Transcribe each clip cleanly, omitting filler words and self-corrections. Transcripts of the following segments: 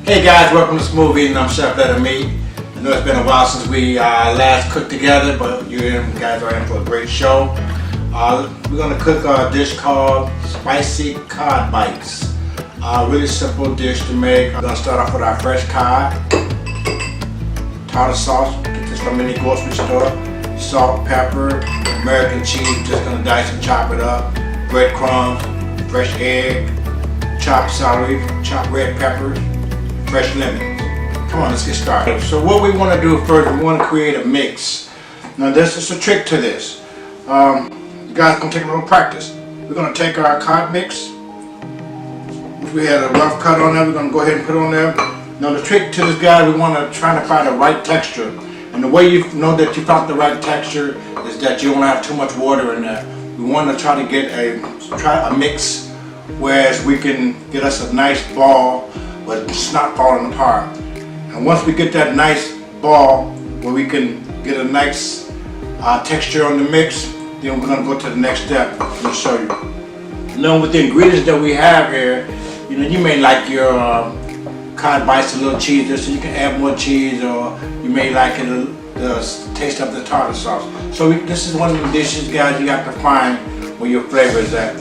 Hey guys, welcome to Smooth Eating. I'm Chef Letter Meat. I know it's been a while since we last cooked together, but you guys are in for a great show. We're going to cook a dish called spicy cod bites. Really simple dish to make. I'm going to start off with our fresh cod, tartar sauce, get this from any grocery store, salt, pepper, American cheese, just going to dice and chop it up, breadcrumbs, fresh egg, chopped celery, chopped red peppers, fresh lemon. Come on, let's get started. So what we want to do first, we want to create a mix. Now this is a trick to this. You guys can take a little practice. We're going to take our cod mix, which we had a rough cut on there, we're going to go ahead and put on there. Now the trick to this, guy, we want to try to find the right texture. And the way you know that you found the right texture is that you don't have too much water in there. We want to try to get a mix, whereas we can get us a nice ball, but it's not falling apart. And once we get that nice ball, where we can get a nice texture on the mix, then we're going to go to the next step. Let me show you. Now with the ingredients that we have here, you may like your cod bites a little cheesier, so you can add more cheese, or you may like it the taste of the tartar sauce. So this is one of the dishes, guys, you have to find where your flavor is at.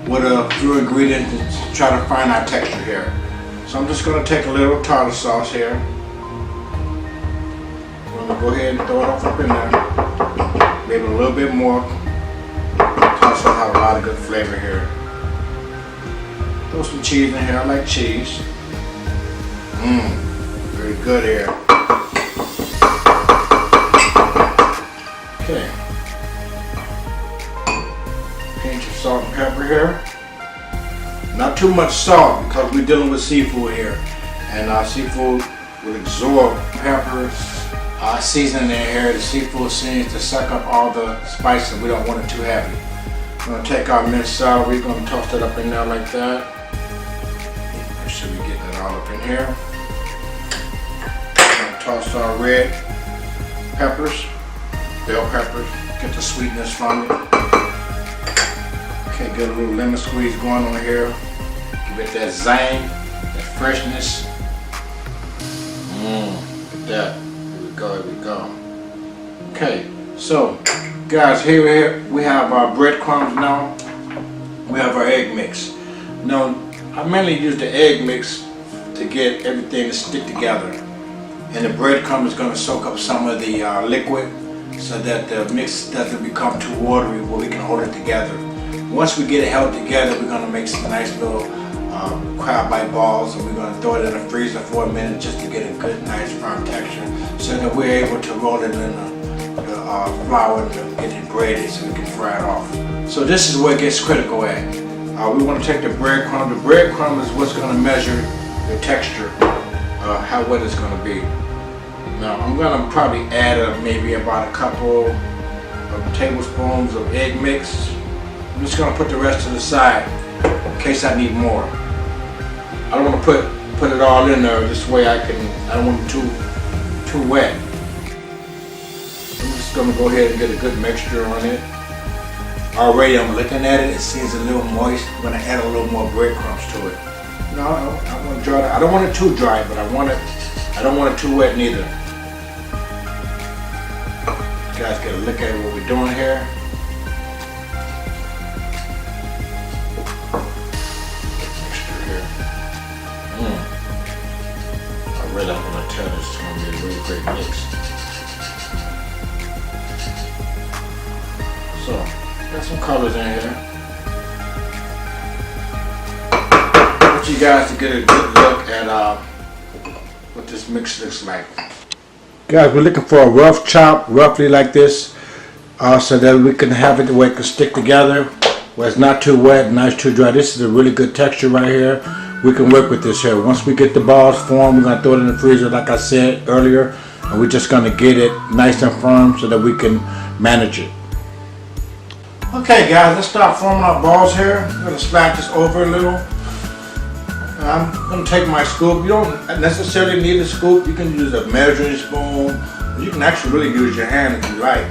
With a few ingredients to try to find our texture here. So I'm just going to take a little tartar sauce here. I'm going to go ahead and throw it up in there. Maybe a little bit more. Tartar sauce have a lot of good flavor here. Throw some cheese in here. I like cheese. Very good here. Okay. Pinch of salt and pepper here. Not too much salt because we're dealing with seafood here, and our seafood will absorb pepper, seasoning in here. The seafood seems to suck up all the spices. We don't want it too heavy. We're going to take our minced celery, we're going to toss it up in there like that. Make sure we get that all up in here. We're going to toss our red peppers, bell peppers, get the sweetness from it. Okay, get a little lemon squeeze going on here. Give it that zang, that freshness. Look at that. Here we go, here we go. Okay, so guys, here we have our breadcrumbs now. We have our egg mix. Now, I mainly use the egg mix to get everything to stick together. And the breadcrumb is going to soak up some of the liquid so that the mix doesn't become too watery where we can hold it together. Once we get it held together, we're going to make some nice little crab bite balls, and we're going to throw it in the freezer for a minute just to get a good, nice, firm texture, so that we're able to roll it in the flour and get it braided so we can fry it off. So this is where it gets critical at. We want to take the breadcrumb. The breadcrumb is what's going to measure the texture, how wet it's going to be. Now I'm going to probably add maybe about a couple of tablespoons of egg mix. I'm just going to put the rest to the side in case I need more. I don't want to put it all in there this way. I don't want it too wet. I'm just going to go ahead and get a good mixture on it. Already I'm looking at it, it seems a little moist. I'm going to add a little more breadcrumbs to it. No, I want to dry it. I don't want it too dry, but I don't want it too wet neither. You guys get a look at what we're doing here. I really want to tell this is going to be a really great mix. So, got some colors in here. I want you guys to get a good look at what this mix looks like. Guys, we're looking for a rough chop, roughly like this, so that we can have it the way it can stick together, where it's not too wet, not too dry. This is a really good texture right here. We can work with this here. Once we get the balls formed, we're going to throw it in the freezer like I said earlier, and we're just going to get it nice and firm so that we can manage it. Okay guys, let's start forming our balls here. I'm going to slide this over a little. I'm going to take my scoop. You don't necessarily need a scoop. You can use a measuring spoon. You can actually really use your hand if you like.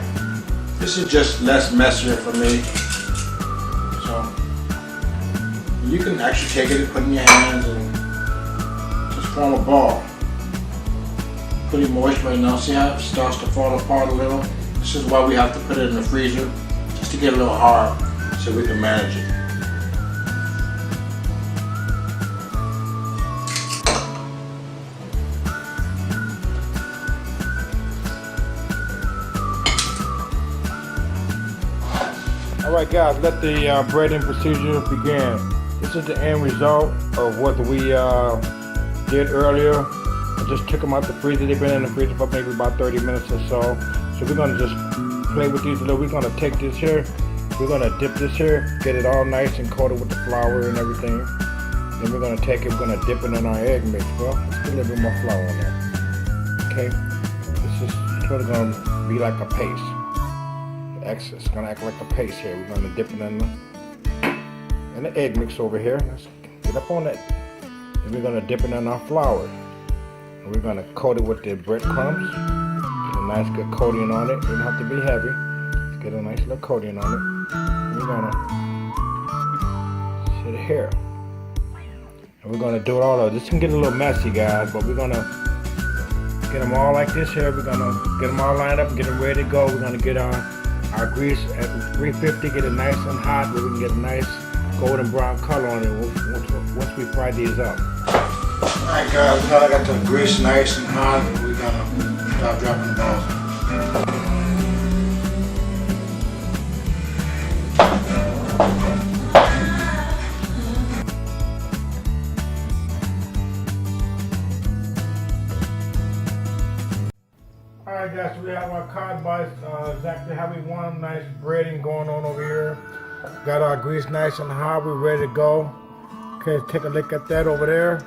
This is just less messier for me. So you can actually take it and put it in your hands and just form a ball. Pretty moist right now. See how it starts to fall apart a little? This is why we have to put it in the freezer, just to get a little hard so we can manage it. Alright guys, let the breading procedure begin. This is the end result of what we did earlier. I just took them out the freezer. They've been in the freezer for maybe about 30 minutes or so. So we're going to just play with these a little. We're going to take this here. We're going to dip this here, get it all nice and coated with the flour and everything. Then we're going to take it, we're going to dip it in our egg mix. Well, let's get a little bit more flour in there. Okay, this is sort of going to be like a paste. It's going to act like a paste here. We're going to dip it in the egg mix over here. Let's get up on it. Then we're going to dip it in our flour. And we're going to coat it with the breadcrumbs. Get a nice good coating on it. It doesn't have to be heavy. Let's get a nice little coating on it. And we're going to sit it here. And we're going to do it all over. This can get a little messy, guys, but we're going to get them all like this here. We're going to get them all lined up and get them ready to go. We're going to get our grease at 350, get it nice and hot where we can get a nice golden brown color on it once we fry these up. Alright guys, now I got the grease nice and hot. We're gonna start dropping the balls. Alright guys, so we have our cod bites exactly how we want them. Nice breading going on over here. Got our grease nice and hot. We're ready to go. Okay, take a look at that over there.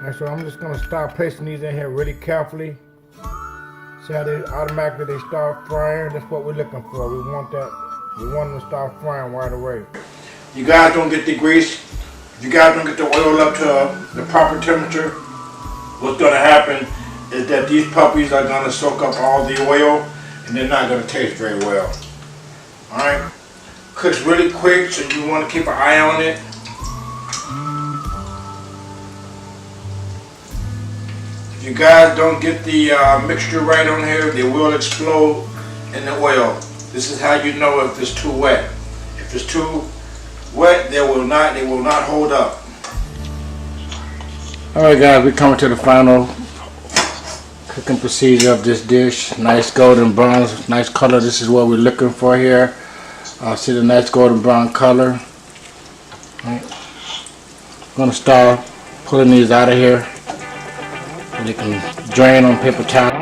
And so I'm just going to start placing these in here really carefully. See how they automatically start frying? That's what we're looking for. We want them to start frying right away. You guys don't get the grease. If you guys don't get the oil up to the proper temperature, what's going to happen is that these puppies are going to soak up all the oil and they're not going to taste very well. Alright? Cooks really quick, so you want to keep an eye on it. If you guys don't get the mixture right on here, they will explode in the oil. This is how you know if it's too wet. If it's too wet, they will not hold up. Alright guys, we're coming to the final cooking procedure of this dish. Nice golden brown, nice color. This is what we're looking for here. See the nice golden brown color. Right. I'm going to start pulling these out of here so they can drain on paper towel.